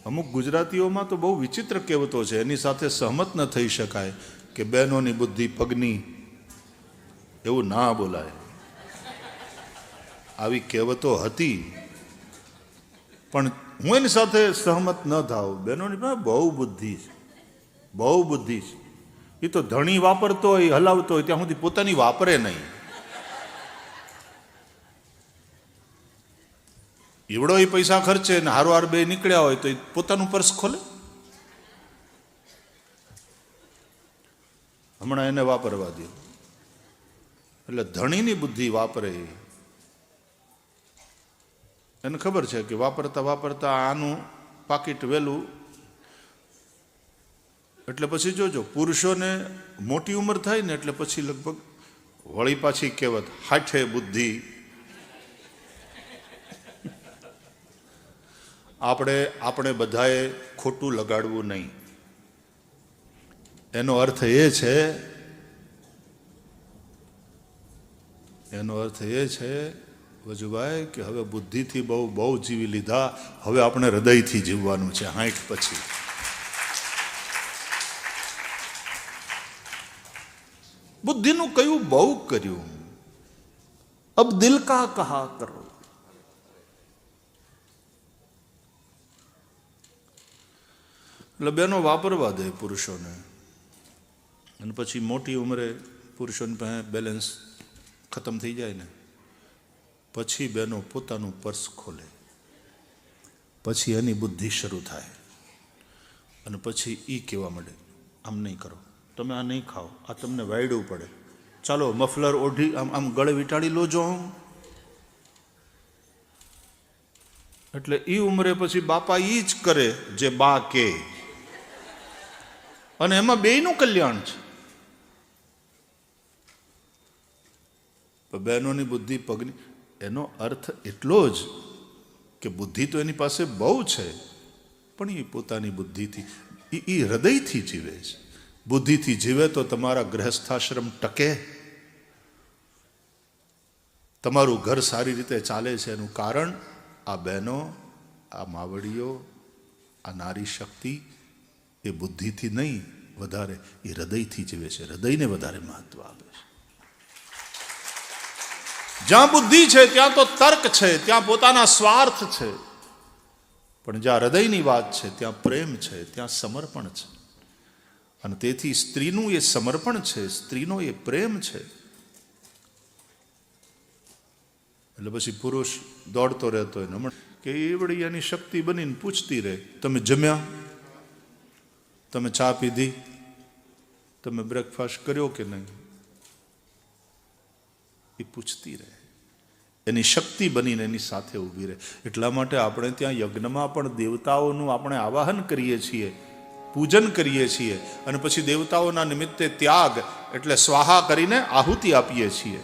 અમુક ગુજરાતીઓમાં તો બહુ વિચિત્ર કહેવતો છે, એની સાથે સહમત ન થઈ શકાય કે બહેનોની બુદ્ધિ પગની, એવું ના બોલાય. આવી કહેવતો હતી, પણ હું એની સાથે સહમત ન થાઉં. બહેનોની પાસે બહુ બુદ્ધિ છે, બહુ બુદ્ધિ છે. એ તો ધણી વાપરતો હોય, હલાવતો હોય, ત્યાં સુધી પોતાની વાપરે નહીં. એવડો એ પૈસા ખર્ચે ને હારોહાર બે નીકળ્યા હોય તો એ પોતાનું પર્સ ખોલે. હમણાં એને વાપરવા દે. એટલે ધણીની બુદ્ધિ વાપરે. એને ખબર છે કે વાપરતા વાપરતા આનું પાકીટ વહેલું. એટલે પછી જોજો, પુરુષોને મોટી ઉંમર થાય ને એટલે પછી લગભગ વળી પાછી કહેવત, હાઠે બુદ્ધિ. આપણે બધાએ ખોટું લગાડવું નહીં. એનો અર્થ એ છે વજુભાઈ કે હવે બુદ્ધિથી બહુ જીવી લીધા, હવે આપણે હૃદયથી જીવવાનું છે 60 પછી. બુદ્ધિનું કયું બહુ કર્યું, અબ દિલ કા કહા કરો. એટલે બેનો વાપરવા દે પુરુષોને, અને પછી મોટી ઉંમરે પુરુષોની પાસે બેલેન્સ ખતમ થઈ જાય ને પછી બેનો પોતાનું પર્સ ખોલે, પછી એની બુદ્ધિ શરૂ થાય. અને પછી એ કહેવા માંડે, આમ નહીં કરો, તમે આ નહીં ખાઓ, આ તમને વાયડવું પડે, ચાલો મફલર ઓઢી આમ ગળે વીંટાળી લો જો. એટલે એ ઉંમરે પછી બાપા એ જ કરે જે બા કે, અને એમાં બેયનું કલ્યાણ છે. બહેનોની બુદ્ધિ પગની, એનો અર્થ એટલો જ કે બુદ્ધિ તો એની પાસે બહુ છે, પણ એ પોતાની બુદ્ધિથી, એ હૃદયથી જીવે છે. બુદ્ધિથી જીવે તો તમારા ગૃહસ્થાશ્રમ ટકે, તમારું ઘર સારી રીતે ચાલે છે. એનું કારણ આ બહેનો, આ માવડીઓ, આ નારી શક્તિ એ બુદ્ધિથી નહીં, વધારે એ હૃદયથી જીવે છે. હૃદયને વધારે મહત્વ આપે છે. જ્યાં બુદ્ધિ છે ત્યાં તો તર્ક છે, ત્યાં પોતાના સ્વાર્થ છે, પણ જ્યાં હૃદયની વાત છે ત્યાં પ્રેમ છે, ત્યાં સમર્પણ છે. અને તેથી સ્ત્રીનું એ સમર્પણ છે, સ્ત્રીનો એ પ્રેમ છે. એટલે પછી પુરુષ દોડતો રહેતો હોય ને કે એ વળી એની શક્તિ બનીને પૂછતી રહે, તમે જમ્યા, તમે ચા પીધી, તમે બ્રેકફાસ્ટ કર્યો કે નહીં. એ પૂછતી રહે, એની શક્તિ બનીને એની સાથે ઊભી રહે. એટલા માટે આપણે ત્યાં યજ્ઞમાં પણ દેવતાઓનું આપણે આવાહન કરીએ છીએ, પૂજન કરીએ છીએ, અને પછી દેવતાઓના નિમિત્તે ત્યાગ એટલે સ્વાહા કરીને આહુતિ આપીએ છીએ.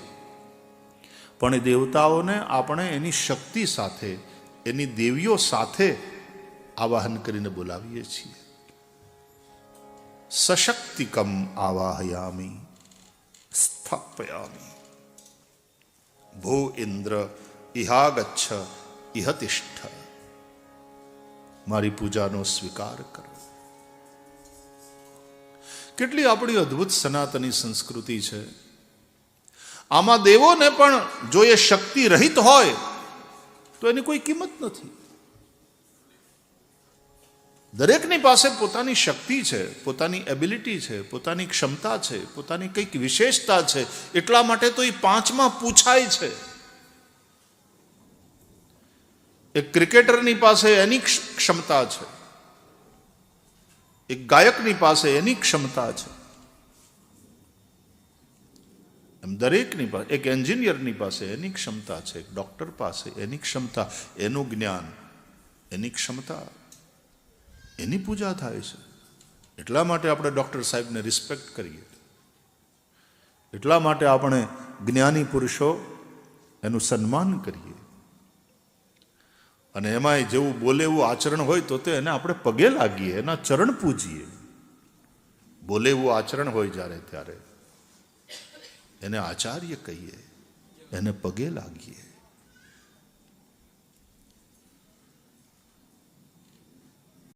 પણ એ દેવતાઓને આપણે એની શક્તિ સાથે, એની દેવીઓ સાથે આવાહન કરીને બોલાવીએ છીએ. સશક્તિકમ આવાહયામી સ્થાપયામી ભો ઇન્દ્ર ઇહાગચ્છ ઇહતિષ્ઠ. મારી પૂજાનો સ્વીકાર કરો. કેટલી આપણી અદ્ભુત સનાતની સંસ્કૃતિ છે. આમાં દેવોને પણ જો એ શક્તિ રહિત હોય તો એની કોઈ કિંમત નથી. દરેકની પાસે પોતાની શક્તિ છે, પોતાની એબિલિટી છે, પોતાની ક્ષમતા છે, પોતાની કંઈક વિશેષતા છે. એટલા માટે તો એ 5માં પૂછાય છે. એક ક્રિકેટરની પાસે એની ક્ષમતા છે, એક ગાયકની પાસે એની ક્ષમતા છે, એમ દરેકની પાસે, એક એન્જિનિયરની પાસે એની ક્ષમતા છે, એક ડોક્ટર પાસે એની ક્ષમતા, એનું જ્ઞાન, એની ક્ષમતા, એની પૂજા થાય છે. એટલા માટે આપણે ડૉક્ટર સાહેબને રિસ્પેક્ટ કરીએ. એટલા માટે આપણે જ્ઞાની પુરુષો એનું સન્માન કરીએ. અને એમાંય જેવું બોલે એવું આચરણ હોય તો એને આપણે પગે લાગીએ, એના ચરણ પૂજીએ. બોલે એવું આચરણ હોય જ્યારે ત્યારે એને આચાર્ય કહીએ, એને પગે લાગીએ.